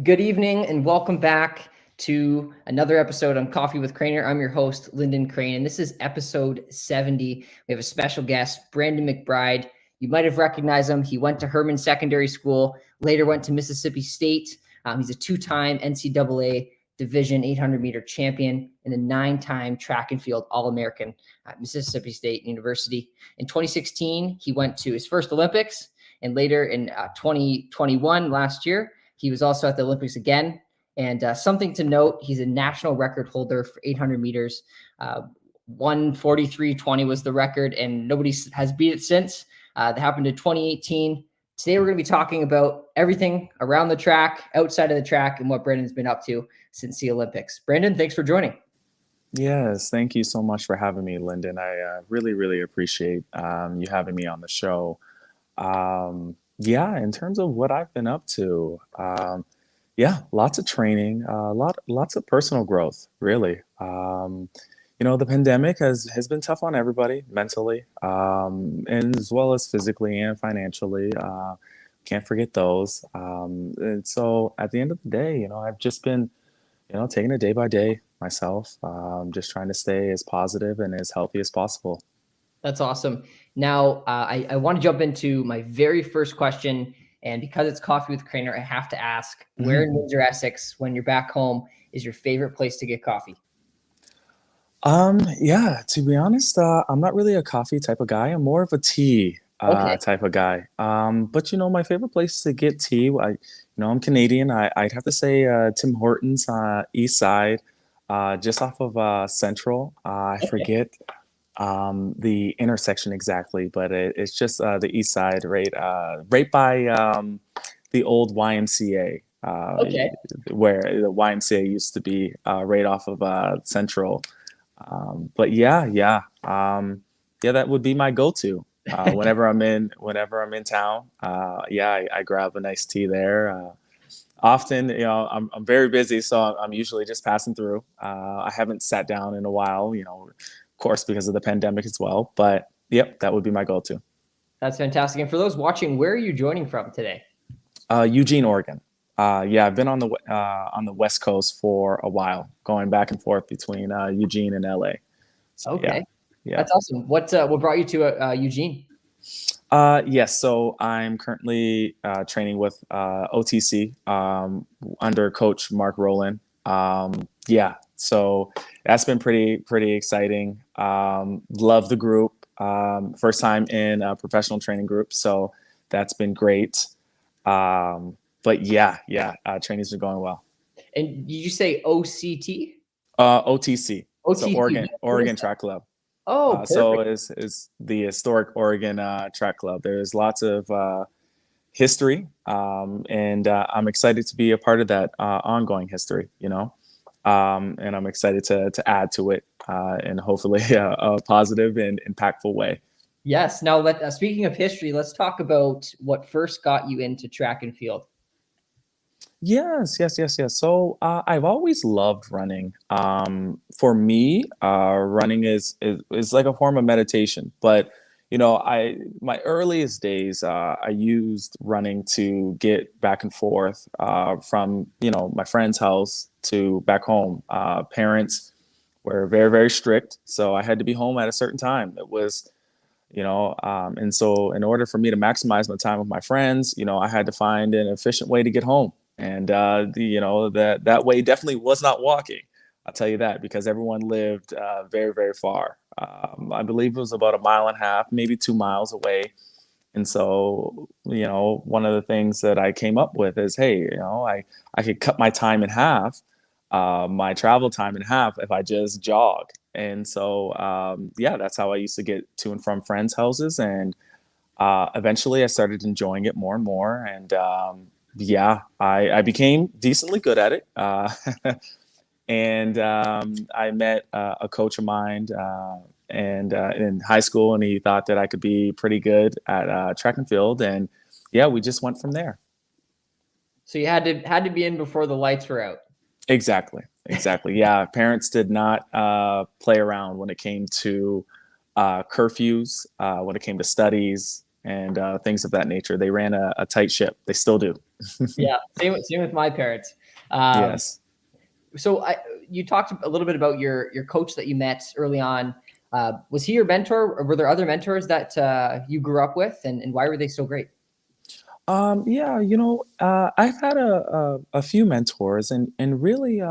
Good evening and welcome back to another episode on Coffee with Craner. I'm your host, Lyndon Crane, and this is episode 70. We have a special guest, Brandon McBride. You might have recognized him. He went to Herman Secondary School, later went to Mississippi State. He's a two-time NCAA Division 800-meter champion and a nine-time track and field All-American at Mississippi State University. In 2016, he went to his first Olympics, and later in 2021, last year, he was also at the Olympics again. And something to note, he's a national record holder for 800 meters. 1:43.20 was the record, and nobody has beat it since. That happened in 2018. Today, we're going to be talking about everything around the track, outside of the track, and what Brandon's been up to since the Olympics. Brandon, thanks for joining. Yes, thank you so much for having me, Lyndon. I really appreciate you having me on the show. In terms of what I've been up to, lots of training, lots of personal growth, really. The pandemic has been tough on everybody mentally, and as well as physically and financially. Can't forget those. And so at the end of the day, I've just been, taking it day by day myself, just trying to stay as positive and as healthy as possible. That's awesome. Now, I want to jump into my very first question. And because it's Coffee with Craner, I have to ask, where in Windsor, Essex, when you're back home, is your favorite place to get coffee? To be honest, I'm not really a coffee type of guy. I'm more of a tea type of guy. But my favorite place to get tea, I'm Canadian. I'd have to say Tim Hortons, East Side, just off of Central. I forget the intersection exactly, but it's just the East Side, right by the old YMCA. Where the YMCA used to be, right off of Central. That would be my go-to whenever I'm in town. I grab a nice tea there. Often, I'm very busy, so I'm usually just passing through. I haven't sat down in a while, of course, because of the pandemic as well. But yep, that would be my go-to. That's fantastic. And for those watching, where are you joining from today? Eugene, Oregon. I've been on the West Coast for a while, going back and forth between Eugene and LA. So, okay, yeah, that's awesome. What brought you to Eugene? Yes, so I'm currently training with OTC under Coach Mark Rowland. So that's been pretty exciting. Love the group. First time in a professional training group, so that's been great. Trainings are going well. And did you say OCT? OTC. OTC. So Oregon Track Club. Oh, perfect. So is the historic Oregon Track Club. There's lots of history, and I'm excited to be a part of that ongoing history. And I'm excited to add to it in hopefully a positive and impactful way. Yes. Now, speaking of history, let's talk about what first got you into track and field. Yes. So I've always loved running. For me, running is like a form of meditation. But my earliest days, I used running to get back and forth from my friend's house to back home. Parents were very strict, so I had to be home at a certain time. It was and so in order for me to maximize my time with my friends, I had to find an efficient way to get home. And that way definitely was not walking. I'll tell you that, because everyone lived very far. I believe it was about 1.5 miles, maybe 2 miles away. And so, one of the things that I came up with is, hey, I could cut my time in half, my travel time in half, if I just jog. And so, that's how I used to get to and from friends' houses. And eventually I started enjoying it more and more. And I became decently good at it. And I met a coach of mine in high school, and he thought that I could be pretty good at track and field. And we just went from there. So you had to be in before the lights were out. Exactly. Yeah, parents did not play around when it came to curfews, when it came to studies, and things of that nature. They ran a tight ship. They still do. Yeah, same with my parents. Um, Yes. so you talked a little bit about your coach that you met early on. Was he your mentor, or were there other mentors that you grew up with, and why were they so great? Yeah, I've had a few mentors, and really,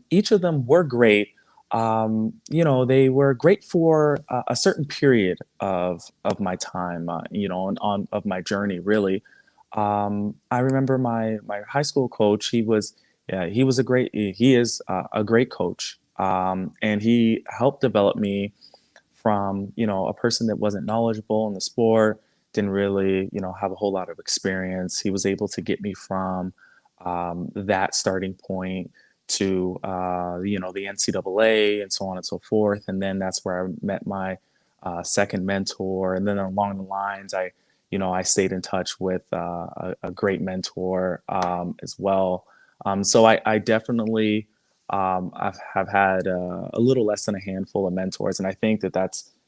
each of them were great. They were great for a certain period of my time, of my journey, really. I remember my high school coach. Yeah, he is a great coach, and he helped develop me from a person that wasn't knowledgeable in the sport, didn't really have a whole lot of experience. He was able to get me from that starting point to the NCAA and so on and so forth. And then that's where I met my second mentor. And then along the lines, I stayed in touch with a great mentor as well. So I definitely have had a little less than a handful of mentors, and I think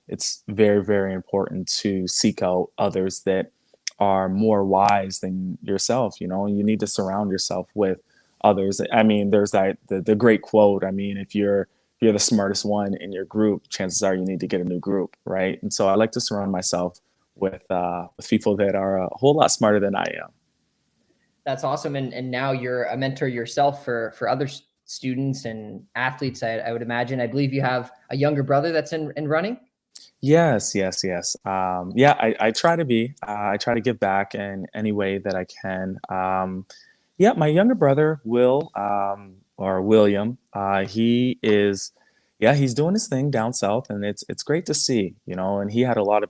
it's very, very important to seek out others that are more wise than yourself. You need to surround yourself with others. I mean, there's the great quote. I mean, if you're the smartest one in your group, chances are you need to get a new group, right? And so I like to surround myself with people that are a whole lot smarter than I am. That's awesome. And now you're a mentor yourself for other students and athletes, I would imagine. I believe you have a younger brother that's in running. Yes, yes, yes. Yeah, I try to be. I try to give back in any way that I can. Yeah, my younger brother, or William, yeah, he's doing his thing down south, and it's great to see, And he had a lot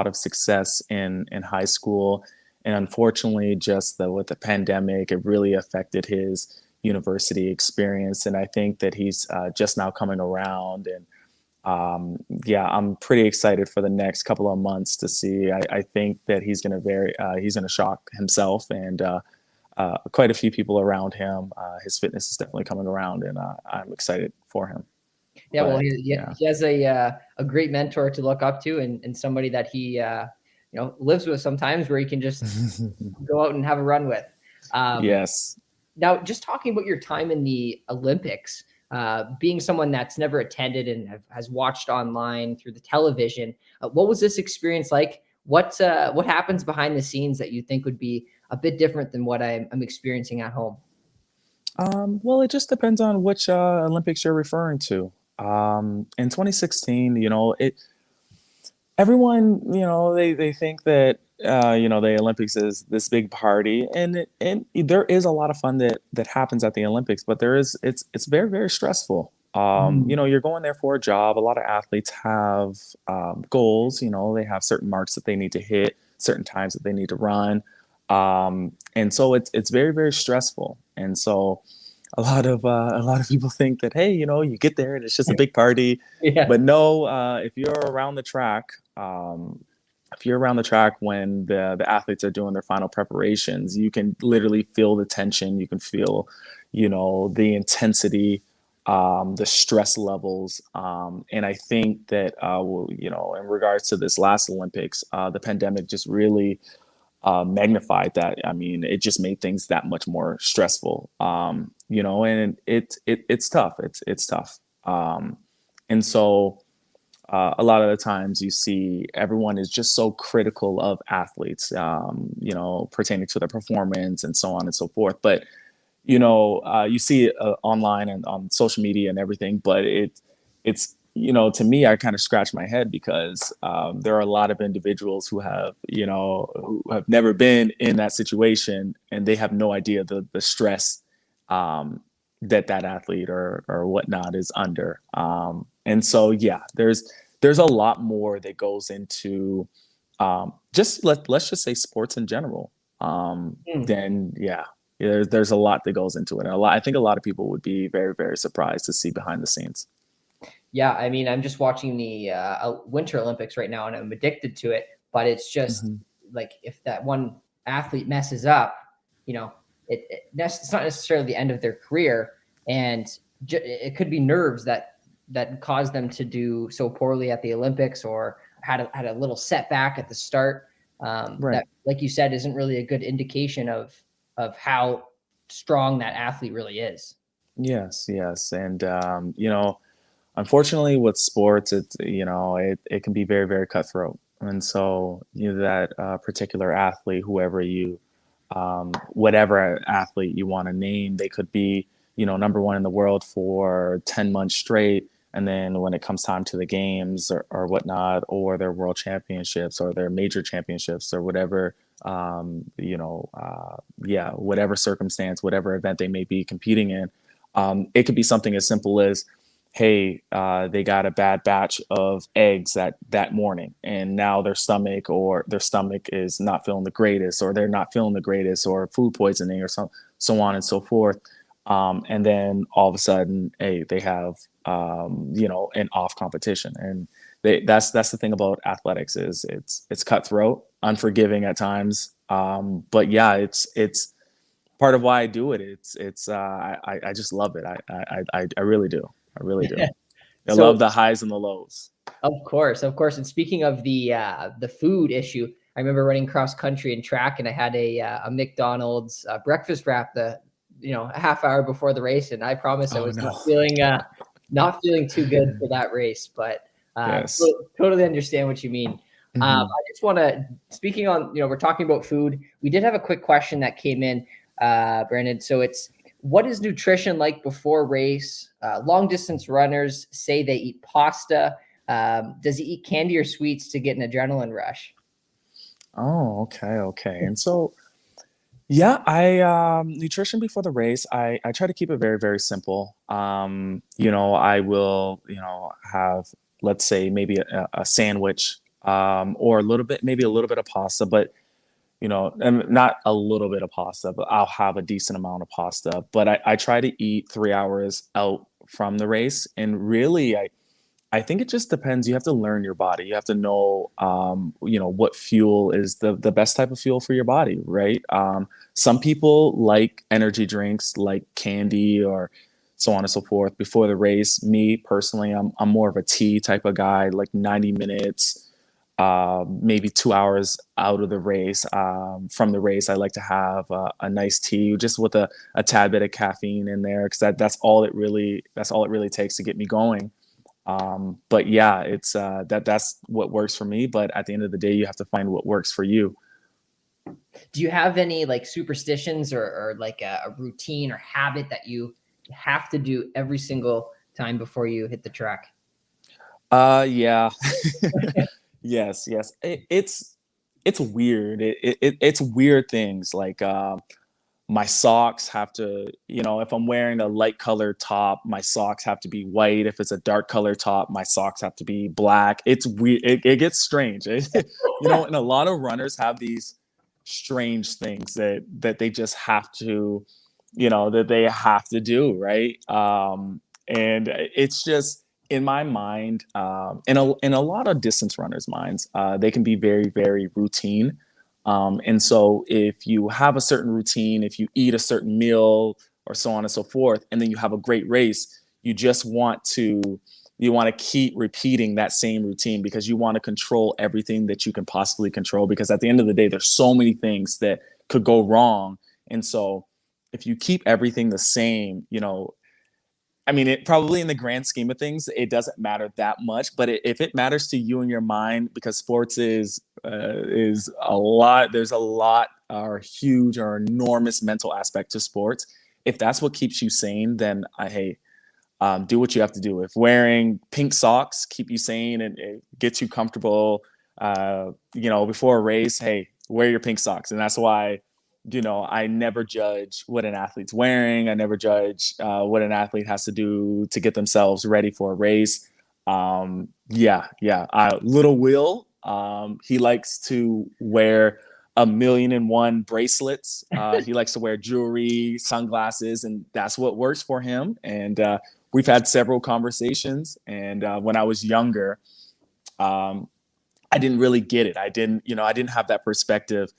of success in high school, and unfortunately, with the pandemic, it really affected his university experience. And I think that he's just now coming around, and yeah, I'm pretty excited for the next couple of months to see. I think that he's gonna shock himself and quite a few people around him. His fitness is definitely coming around, and I'm excited for him. Yeah, well, But yeah. he has a great mentor to look up to, and somebody that he lives with sometimes, where he can just go out and have a run with. Um, Yes. Now, just talking about your time in the Olympics, being someone that's never attended and has watched online through the television, what was this experience like? What happens behind the scenes that you think would be a bit different than what I'm experiencing at home? Well, it just depends on which Olympics you're referring to. In 2016, everyone, they think that the Olympics is this big party, and there is a lot of fun that happens at the Olympics, but it's very, very stressful. Mm. You're going there for a job. A lot of athletes have goals. They have certain marks that they need to hit, certain times that they need to run, and so it's very, very stressful. And so a lot of people think that, hey, you get there and it's just a big party, Yeah. but no, if you're around the track, if you're around the track when the athletes are doing their final preparations, you can literally feel the tension. You can feel, the intensity, the stress levels. And I think that, in regards to this last Olympics, the pandemic just really magnified that. I mean, it just made things that much more stressful. And it's tough. It's tough. And so a lot of the times you see everyone is just so critical of athletes, pertaining to their performance and so on and so forth. But you see it online and on social media and everything, but it's to me, I kind of scratch my head because there are a lot of individuals who have never been in that situation, and they have no idea the stress that athlete or whatnot is under. And so, yeah, there's a lot more that goes into let's just say sports in general. Mm. Then yeah, there's a lot that goes into it. And I think a lot of people would be very, very surprised to see behind the scenes. Yeah, I mean, I'm just watching the Winter Olympics right now, and I'm addicted to it. But it's just Hmm. like, if that one athlete messes up, you know, it's not necessarily the end of their career, and it could be nerves that cause them to do so poorly at the Olympics, or had a little setback at the start. Right. That, like you said, isn't really a good indication of of how strong that athlete really is. Yes, yes. And, unfortunately with sports, it can be very, very cutthroat. And so, that particular athlete, whatever athlete you want to name, they could be, number one in the world for 10 months straight. And then when it comes time to the games or whatnot, or their world championships or their major championships or whatever, whatever circumstance, whatever event they may be competing in, it could be something as simple as, hey, they got a bad batch of eggs that morning, and now their stomach is not feeling the greatest, or they're not feeling the greatest, or food poisoning, or so on and so forth. And then all of a sudden, hey, they have an off competition, and that's the thing about athletics is it's cutthroat, unforgiving at times. But yeah, it's part of why I do it. I just love it. I really do. I really do. I So, love the highs and the lows. of course, of course. And speaking of the food issue, I remember running cross country and track, and I had a McDonald's breakfast wrap a half hour before the race, and I promise I Oh was no. not feeling too good for that race, but Yes. totally understand what you mean. I just want to, speaking on, we're talking about food. We did have a quick question that came in, Brandon. So it's, what is nutrition like before race? Long distance runners say they eat pasta. Does he eat candy or sweets to get an adrenaline rush? Oh, okay. And so, yeah, I nutrition before the race. I try to keep it very, very simple. I will, have, let's say, maybe a sandwich, or maybe a little bit of pasta, but and not a little bit of pasta, but I'll have a decent amount of pasta. But I try to eat 3 hours out from the race, and really, I think it just depends. You have to learn your body. You have to know, what fuel is the best type of fuel for your body, right? Some people like energy drinks, like candy, or so on and so forth before the race. Me personally, I'm more of a tea type of guy, like 90 minutes, maybe 2 hours out of the race. From the race, I like to have a nice tea, just with a tad bit of caffeine in there, because that's all it really takes to get me going. But yeah, it's that's what works for me. But at the end of the day, you have to find what works for you. Do you have any like superstitions or like a routine or habit that you have to do every single time before you hit the track? Yeah. Yes. It's weird. It's weird things like, my socks have to, if I'm wearing a light colored top, my socks have to be white. If it's a dark colored top, my socks have to be black. It's weird. It gets strange. And a lot of runners have these strange things that they just have to, that they have to do, right? And it's just, in my mind, in a lot of distance runners' minds, they can be very, very routine. And so if you have a certain routine, if you eat a certain meal, or so on and so forth, and then you have a great race, you want to keep repeating that same routine, because you want to control everything that you can possibly control, because at the end of the day, there's so many things that could go wrong. And so if you keep everything the same, I mean, it probably, in the grand scheme of things, it doesn't matter that much. But if it matters to you and your mind, because sports is a lot, there's a lot, or huge or enormous mental aspect to sports. If that's what keeps you sane, then do what you have to do. If wearing pink socks keep you sane and it gets you comfortable, before a race, hey, wear your pink socks. And that's why, I never judge what an athlete's wearing. I never judge what an athlete has to do to get themselves ready for a race. Yeah. Little Will, he likes to wear 1,000,001 bracelets. He likes to wear jewelry, sunglasses, and that's what works for him. And we've had several conversations. And when I was younger, I didn't really get it. I didn't have that perspective.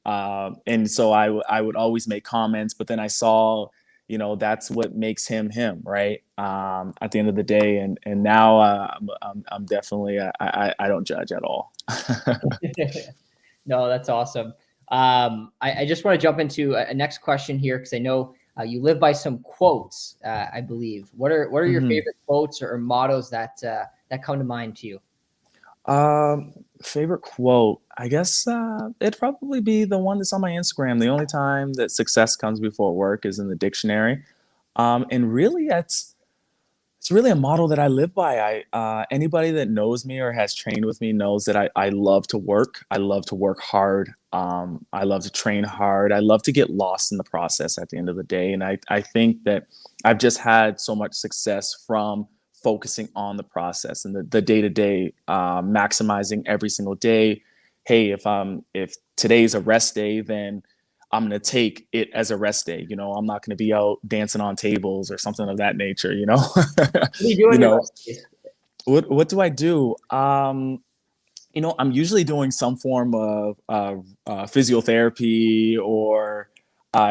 And so I would always make comments, but then I saw, that's what makes him him, right? At the end of the day, and now I'm definitely, I don't judge at all. No, that's awesome. I just want to jump into a next question here because I know you live by some quotes, I believe. What are your favorite quotes or mottos that come to mind to you? Favorite quote, I guess it'd probably be the one that's on my Instagram. The only time that success comes before work is in the dictionary. And really, it's really a model that I live by. Anybody that knows me or has trained with me knows that I love to work. I love to work hard. I love to train hard. I love to get lost in the process at the end of the day. And I think that I've just had so much success from focusing on the process and the day to day, maximizing every single day. Hey, if today's a rest day, then I'm going to take it as a rest day. I'm not going to be out dancing on tables or something of that nature, What do you do you on your know, rest days? what do I do? I'm usually doing some form of physiotherapy or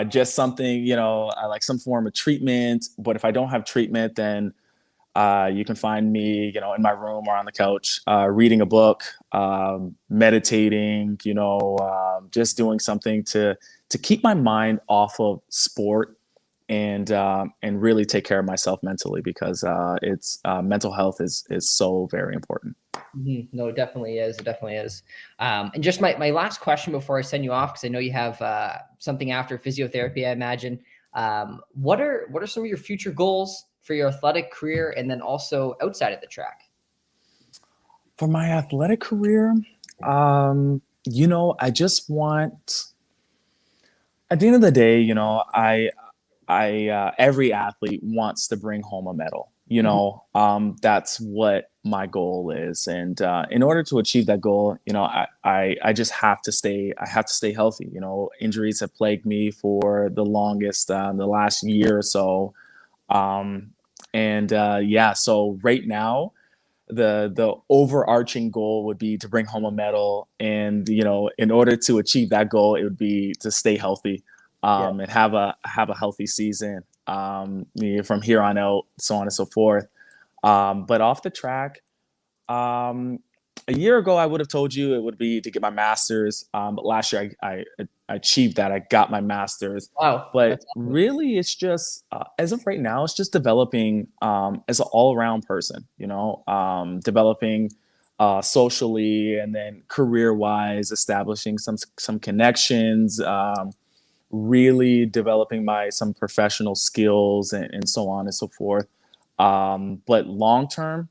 just something, like some form of treatment. But if I don't have treatment, then you can find me, in my room or on the couch, reading a book, meditating, just doing something to keep my mind off of sport and really take care of myself mentally because it's mental health is so very important. No, it definitely is. It definitely is. And just my last question before I send you off, because I know you have something after physiotherapy, I imagine. What are some of your future goals for your athletic career and then also outside of the track? For my athletic career, I just want, at the end of the day, I every athlete wants to bring home a medal. That's what my goal is, and in order to achieve that goal, I just have to stay. I have to stay healthy. Injuries have plagued me for the longest, the last year or so, yeah. So right now, the overarching goal would be to bring home a medal, and in order to achieve that goal, it would be to stay healthy, and have a healthy season, from here on out, so on and so forth. But off the track, a year ago, I would have told you it would be to get my master's. But last year, I achieved that. I got my master's. Wow, But that's awesome. really, it's just, as of right now, it's just developing as an all around person, developing socially and then career wise, establishing some connections, really developing some professional skills and so on and so forth. But long-term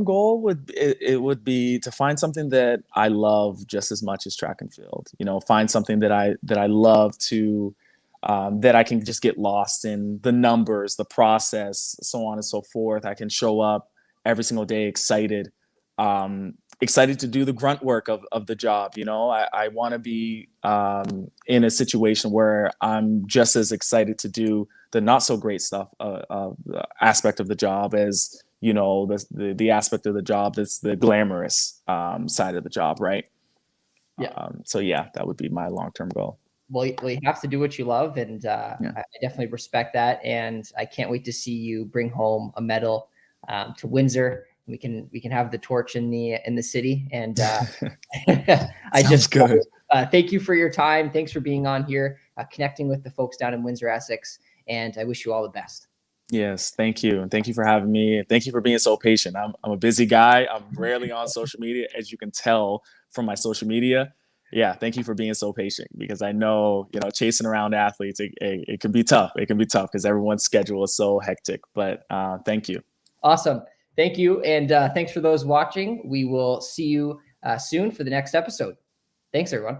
goal would be to find something that I love just as much as track and field. Find something that I love to, that I can just get lost in the numbers, the process, so on and so forth. I can show up every single day excited to do the grunt work of the job. I want to be in a situation where I'm just as excited to do the not so great stuff, aspect of the job as the aspect of the job that's the glamorous side of the job, right? Yeah. So yeah, that would be my long-term goal. Well, you have to do what you love, and Yeah. I definitely respect that. And I can't wait to see you bring home a medal to Windsor. We can have the torch in the city. And I Sounds good. Thank you for your time. Thanks for being on here, connecting with the folks down in Windsor, Essex. And I wish you all the best. Yes, thank you. And thank you for having me. Thank you for being so patient. I'm a busy guy. I'm rarely on social media, as you can tell from my social media. Yeah, thank you for being so patient because I know, chasing around athletes, it can be tough. It can be tough because everyone's schedule is so hectic. But thank you. Awesome. Thank you. And thanks for those watching. We will see you soon for the next episode. Thanks, everyone.